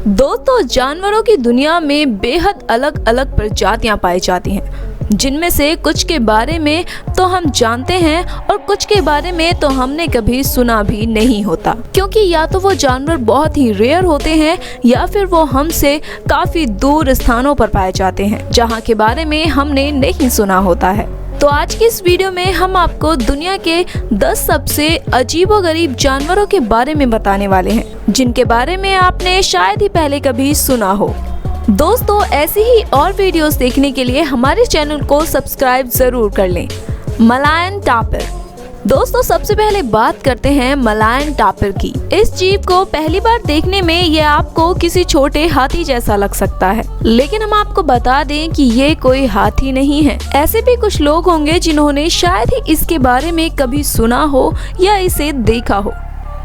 दोस्तों, जानवरों की दुनिया में बेहद अलग अलग प्रजातियां पाई जाती हैं, जिनमें से कुछ के बारे में तो हम जानते हैं और कुछ के बारे में तो हमने कभी सुना भी नहीं होता, क्योंकि या तो वो जानवर बहुत ही रेयर होते हैं या फिर वो हमसे काफी दूर स्थानों पर पाए जाते हैं, जहाँ के बारे में हमने नहीं सुना होता है। तो आज की इस वीडियो में हम आपको दुनिया के 10 सबसे अजीबोगरीब जानवरों के बारे में बताने वाले हैं, जिनके बारे में आपने शायद ही पहले कभी सुना हो। दोस्तों, ऐसी ही और वीडियोस देखने के लिए हमारे चैनल को सब्सक्राइब जरूर कर लें। मलायन टापिर। दोस्तों, सबसे पहले बात करते हैं मलायन टापिर की। इस जीव को पहली बार देखने में ये आपको किसी छोटे हाथी जैसा लग सकता है, लेकिन हम आपको बता दें कि ये कोई हाथी नहीं है। ऐसे भी कुछ लोग होंगे जिन्होंने शायद ही इसके बारे में कभी सुना हो या इसे देखा हो।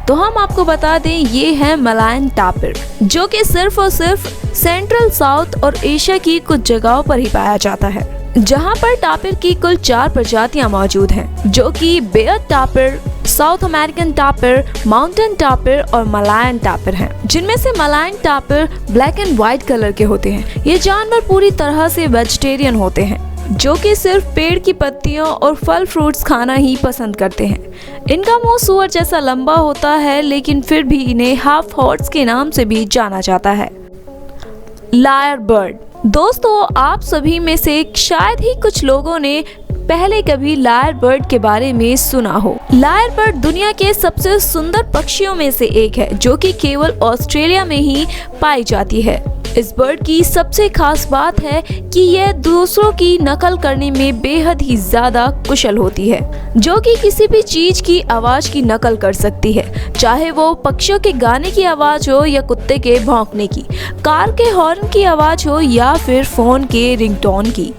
तो हम आपको बता दें, ये है मलायन टापिर, जो कि सिर्फ और सिर्फ सेंट्रल, साउथ और एशिया की कुछ जगहों पर ही पाया जाता है, जहां पर टापिर की कुल 4 प्रजातियां मौजूद हैं, जो कि Baird tapir, South American tapir, mountain tapir और मलायन टापिर हैं। जिनमें से Malayan tapir black and white colour के होते हैं। ये जानवर पूरी तरह से वेजिटेरियन होते हैं, जो कि सिर्फ पेड़ की पत्तियों और फल फ्रूट्स खाना ही पसंद करते हैं। इनका मुंह सूअर जैसा लंबा होता है, लेकिन फिर भी इन्हें हाफ हॉर्स के नाम से भी जाना जाता है। Lyrebird. दोस्तों, आप सभी में से शायद ही कुछ लोगों ने पहले कभी लायर बर्ड के बारे में सुना हो। लायर बर्ड दुनिया के सबसे सुंदर पक्षियों में से एक है, जो कि केवल ऑस्ट्रेलिया में ही पाई जाती है। इस बर्ड की सबसे खास बात है कि यह दूसरों की नकल करने में बेहद ही ज्यादा कुशल होती है, जो कि किसी भी चीज की आवाज की नकल कर सकती है, चाहे वो पक्षियों के गाने की आवाज हो या कुत्ते के भौंकने की, कार के हॉर्न की आवाज हो या फिर फोन के रिंगटोन की।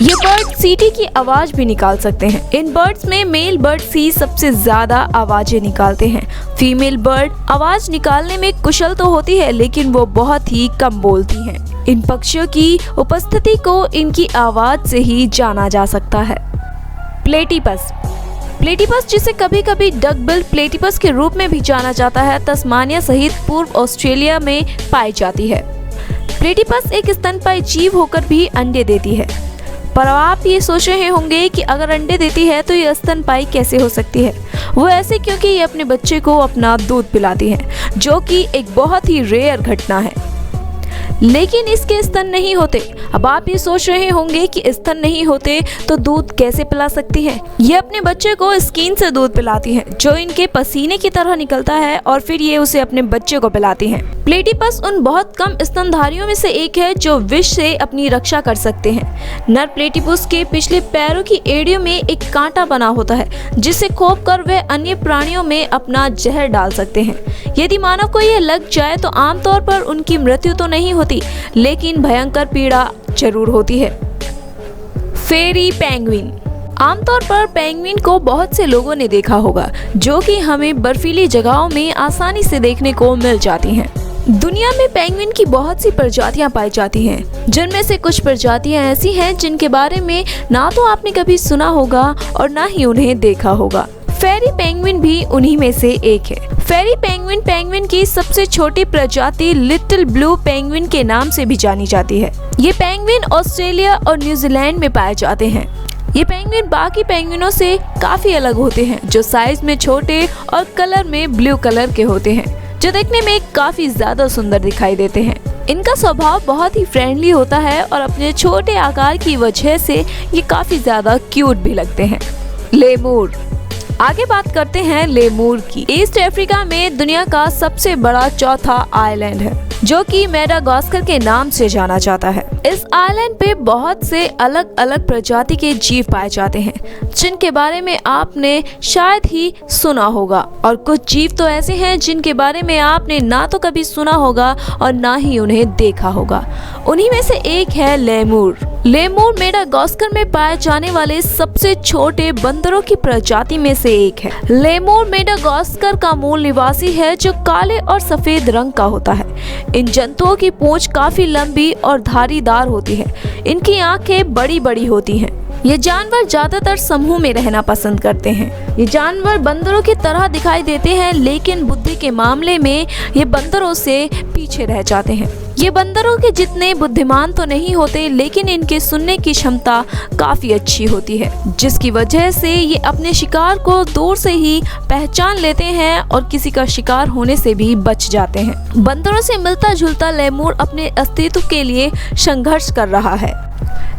ये बर्ड सीटी की आवाज भी निकाल सकते हैं। इन बर्ड्स में मेल बर्ड्स ही सबसे ज्यादा आवाजें निकालते हैं। फीमेल बर्ड आवाज निकालने में कुशल तो होती है, लेकिन वो बहुत ही कम बोलती हैं। इन पक्षियों की उपस्थिति को इनकी आवाज से ही जाना जा सकता है। प्लेटिपस। प्लेटिपस, जिसे कभी कभी डक बिल प्लेटिपस के रूप में भी जाना जाता है, तस्मानिया सहित पूर्व ऑस्ट्रेलिया में पाई जाती है। प्लेटिपस एक स्तनपायी जीव होकर भी अंडे देती है। पर आप ये सोच रहे होंगे कि अगर अंडे देती है तो ये स्तनपायी कैसे हो सकती है। वो ऐसे क्योंकि ये अपने बच्चे को अपना दूध पिलाती है, जो कि एक बहुत ही रेयर घटना है। लेकिन इसके स्तन नहीं होते। अब आप ये सोच रहे होंगे कि स्तन नहीं होते तो दूध कैसे पिला सकती है। ये अपने बच्चे को स्किन से दूध पिलाती है, जो इनके पसीने की तरह निकलता है, और फिर ये उसे अपने बच्चे को पिलाती हैं। प्लेटिपस उन बहुत कम स्तनधारियों में से एक है जो विष से अपनी रक्षा कर सकते हैं। नर प्लेटिपस के पिछले पैरों की एड़ियों में एक कांटा बना होता है, जिसे खोपकर वे अन्य प्राणियों में अपना जहर डाल सकते हैं। यदि मानव को यह लग जाए तो आमतौर पर उनकी मृत्यु तो नहीं होती, लेकिन भयंकर पीड़ा जरूर होती है। फेरी पेंगुइन। आमतौर पर पेंगुइन को बहुत से लोगों ने देखा होगा, जो कि हमें बर्फीली जगहों में आसानी से देखने को मिल जाती हैं। दुनिया में पेंगुइन की बहुत सी प्रजातियां पाई जाती हैं, जिनमें से कुछ प्रजातियां ऐसी हैं जिनके बारे में ना तो आपने कभी सुना होगा और ना ही उन्हें देखा होगा। फेरी पेंगुइन भी उन्हीं में से एक है। फेरी पेंगुइन पेंगुइन की सबसे छोटी प्रजाति लिटिल ब्लू पेंगुइन के नाम से भी जानी जाती है। ये पेंगुइन ऑस्ट्रेलिया और न्यूजीलैंड में पाए जाते हैं। ये पेंगुइन बाकी पेंगुइनों से काफी अलग होते हैं, जो साइज में छोटे और कलर में ब्लू कलर के होते हैं, जो देखने में काफी ज्यादा सुंदर दिखाई देते हैं। इनका स्वभाव बहुत ही फ्रेंडली होता है और अपने छोटे आकार की वजह से ये काफी ज्यादा क्यूट भी लगते हैं। लेमूर। आगे बात करते हैं लेमूर की। ईस्ट अफ्रीका में दुनिया का सबसे बड़ा चौथा आइलैंड है, जो कि मेडागास्कर के नाम से जाना जाता है। इस आइलैंड पे बहुत से अलग अलग प्रजाति के जीव पाए जाते हैं, जिनके बारे में आपने शायद ही सुना होगा, और कुछ जीव तो ऐसे हैं जिनके बारे में आपने ना तो कभी सुना होगा और ना ही उन्हें देखा होगा। उन्हीं में से एक है लेमूर। लेमूर मेडागास्कर में पाए जाने वाले सबसे छोटे बंदरों की प्रजाति में से एक है। लेमूर मेडागास्कर का मूल निवासी है, जो काले और सफेद रंग का होता है। इन जंतुओं की पूंछ काफी लंबी और धारीदार होती है। इनकी आंखें बड़ी बड़ी होती हैं। ये जानवर ज्यादातर समूह में रहना पसंद करते हैं। ये जानवर बंदरों की तरह दिखाई देते हैं, लेकिन बुद्धि के मामले में ये बंदरों से पीछे रह जाते हैं। ये बंदरों के जितने बुद्धिमान तो नहीं होते, लेकिन इनके सुनने की क्षमता काफी अच्छी होती है, जिसकी वजह से ये अपने शिकार को दूर से ही पहचान लेते हैं और किसी का शिकार होने से भी बच जाते हैं। बंदरों से मिलता जुलता लेमूर अपने अस्तित्व के लिए संघर्ष कर रहा है।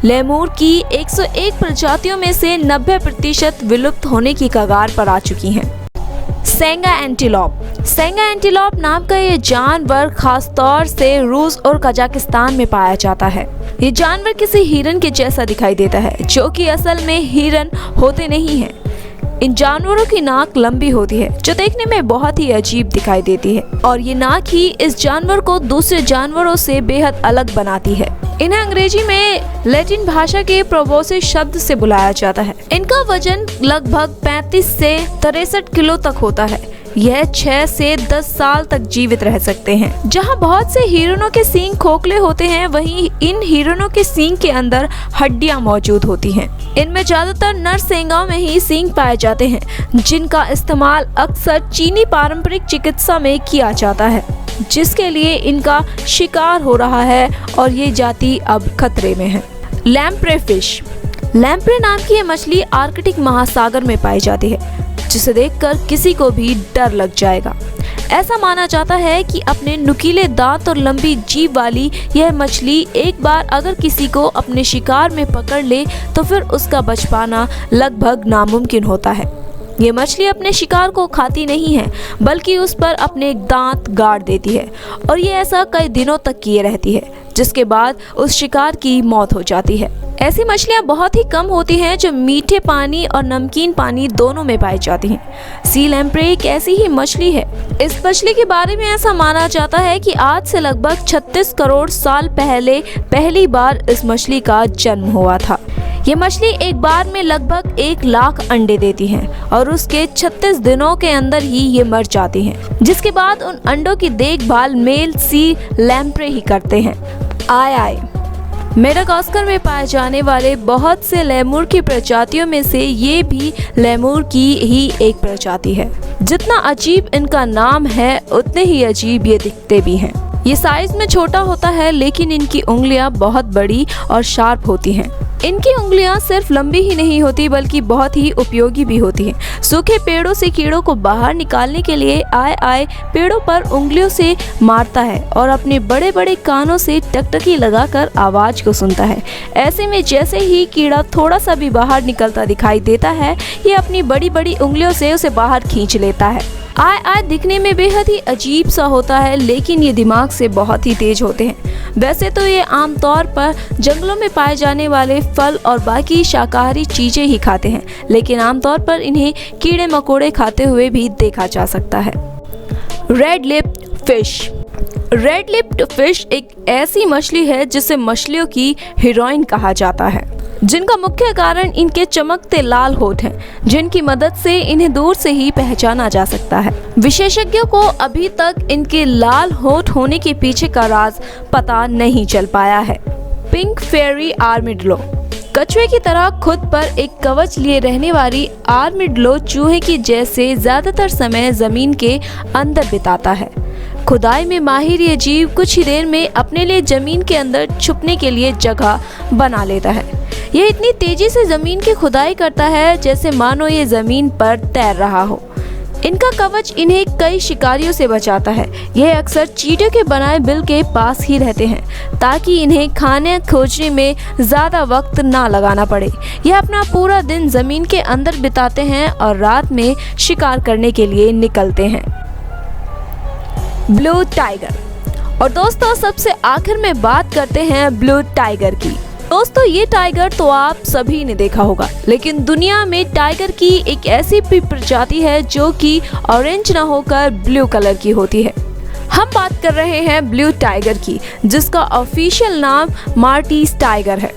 लेमूर की 101 प्रजातियों में से 90% विलुप्त होने की कगार पर आ चुकी हैं। सेंगा एंटीलोप। सेंगा एंटीलोप नाम का ये जानवर खासतौर से रूस और कजाकिस्तान में पाया जाता है। ये जानवर किसी हिरन के जैसा दिखाई देता है, जो कि असल में हिरन होते नहीं हैं। इन जानवरों की नाक लंबी होती है, जो देखने में बहुत ही अजीब दिखाई देती है, और ये नाक ही इस जानवर को दूसरे जानवरों से बेहद अलग बनाती है। इन्हें अंग्रेजी में लैटिन भाषा के प्रोबोसिस शब्द से बुलाया जाता है। इनका वजन लगभग 35 से 63 किलो तक होता है। यह 6 से 10 साल तक जीवित रह सकते हैं। जहां बहुत से हिरणों के सींग खोखले होते हैं, वहीं इन हिरणों के सींग के अंदर हड्डियां मौजूद होती हैं। इनमें ज्यादातर नर सेंगाओं में ही सींग पाए जाते हैं, जिनका इस्तेमाल अक्सर चीनी पारंपरिक चिकित्सा में किया जाता है, जिसके लिए इनका शिकार हो रहा है और ये जाति अब खतरे में है। Lamprey fish. लैम्प्रे नाम की ये मछली आर्कटिक महासागर में पाई जाती है, जिसे देखकर किसी को भी डर लग जाएगा। ऐसा माना जाता है कि अपने नुकीले दांत और लंबी जीभ वाली यह मछली एक बार अगर किसी को अपने शिकार में पकड़ ले तो फिर उसका बच पाना लगभग नामुमकिन होता है। ये मछली अपने शिकार को खाती नहीं है, बल्कि उस पर अपने दांत गाड़ देती है, और ये ऐसा कई दिनों तक किए रहती है, जिसके बाद उस शिकार की मौत हो जाती है। ऐसी मछलियां बहुत ही कम होती हैं जो मीठे पानी और नमकीन पानी दोनों में पाई जाती हैं। सी लैम्प्रे एक ऐसी ही मछली है। इस मछली के बारे में ऐसा माना जाता है कि आज से लगभग 36 करोड़ साल पहले पहली बार इस मछली का जन्म हुआ था। ये मछली एक बार में लगभग 1 लाख अंडे देती है और उसके 36 दिनों के अंदर ही ये मर जाती हैं, जिसके बाद उन अंडों की देखभाल मेल सी लैम्प्रे ही करते हैं। आई मेडागास्कर में पाए जाने वाले बहुत से लेमूर की प्रजातियों में से ये भी लेमूर की ही एक प्रजाति है। जितना अजीब इनका नाम है, उतने ही अजीब ये दिखते भी हैं। ये साइज में छोटा होता है, लेकिन इनकी उंगलियां बहुत बड़ी और शार्प होती हैं। इनकी उंगलियां सिर्फ लंबी ही नहीं होती, बल्कि बहुत ही उपयोगी भी होती हैं। सूखे पेड़ों से कीड़ों को बाहर निकालने के लिए आई पेड़ों पर उंगलियों से मारता है और अपने बड़े बड़े कानों से टकटकी लगाकर आवाज को सुनता है। ऐसे में जैसे ही कीड़ा थोड़ा सा भी बाहर निकलता दिखाई देता है, ये अपनी बड़ी बड़ी उंगलियों से उसे बाहर खींच लेता है। आई दिखने में बेहद ही अजीब सा होता है, लेकिन ये दिमाग से बहुत ही तेज होते हैं। वैसे तो ये आमतौर पर जंगलों में पाए जाने वाले फल और बाकी शाकाहारी चीजें ही खाते हैं, लेकिन आमतौर पर इन्हें कीड़े मकोड़े खाते हुए भी देखा जा सकता है। Red lipped fish. Red lipped fish एक ऐसी मछली है जिसे मछलियों की हीरोइन कहा जाता है, जिनका मुख्य कारण इनके चमकते लाल होठ हैं, जिनकी मदद से इन्हें दूर से ही पहचाना जा सकता है। विशेषज्ञों को अभी तक इनके लाल होठ होने के पीछे का राज पता नहीं चल पाया है। पिंक फेरी आर्मिडिलो। कछुए की तरह खुद पर एक कवच लिए रहने वाली आर्मिडिलो चूहे की जैसे ज्यादातर समय जमीन के अंदर बिताता है। खुदाई में माहिर ये जीव कुछ ही देर में अपने लिए जमीन के अंदर छुपने के लिए जगह बना लेता है। यह इतनी तेजी से जमीन की खुदाई करता है जैसे मानो ये जमीन पर तैर रहा हो। इनका कवच इन्हें कई शिकारियों से बचाता है। यह अक्सर चींटियों के बनाए बिल के पास ही रहते हैं, ताकि इन्हें खाने खोजने में ज़्यादा वक्त ना लगाना पड़े। यह अपना पूरा दिन ज़मीन के अंदर बिताते हैं और रात में शिकार करने के लिए निकलते हैं। Blue tiger. और दोस्तों, सबसे आखिर में बात करते हैं ब्लू टाइगर की। दोस्तों, ये टाइगर तो आप सभी ने देखा होगा, लेकिन दुनिया में टाइगर की एक ऐसी भी प्रजाति है जो कि ऑरेंज ना होकर ब्लू कलर की होती है। हम बात कर रहे हैं ब्लू टाइगर की, जिसका ऑफिशियल नाम मार्टीज टाइगर है।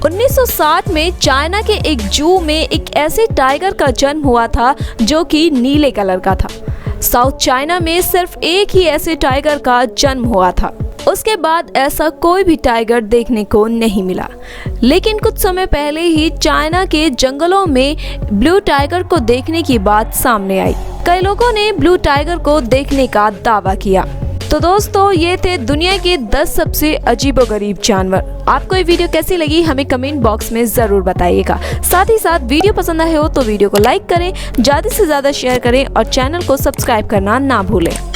1960 में चाइना के एक जू में एक ऐसे टाइगर का जन्म हुआ था जो कि नीले कलर का था। साउथ चाइना में सिर्फ एक ही ऐसे टाइगर का जन्म हुआ था। उसके बाद ऐसा कोई भी टाइगर देखने को नहीं मिला। लेकिन कुछ समय पहले ही चाइना के जंगलों में ब्लू टाइगर को देखने की बात सामने आई। कई लोगों ने ब्लू टाइगर को देखने का दावा किया। तो दोस्तों, ये थे दुनिया के 10 सबसे अजीबोगरीब जानवर। आपको ये वीडियो कैसी लगी हमें कमेंट बॉक्स में जरूर बताइएगा। साथ ही साथ वीडियो पसंद आए हो तो वीडियो को लाइक करें, ज्यादा से ज्यादा शेयर करें और चैनल को सब्सक्राइब करना ना भूलें।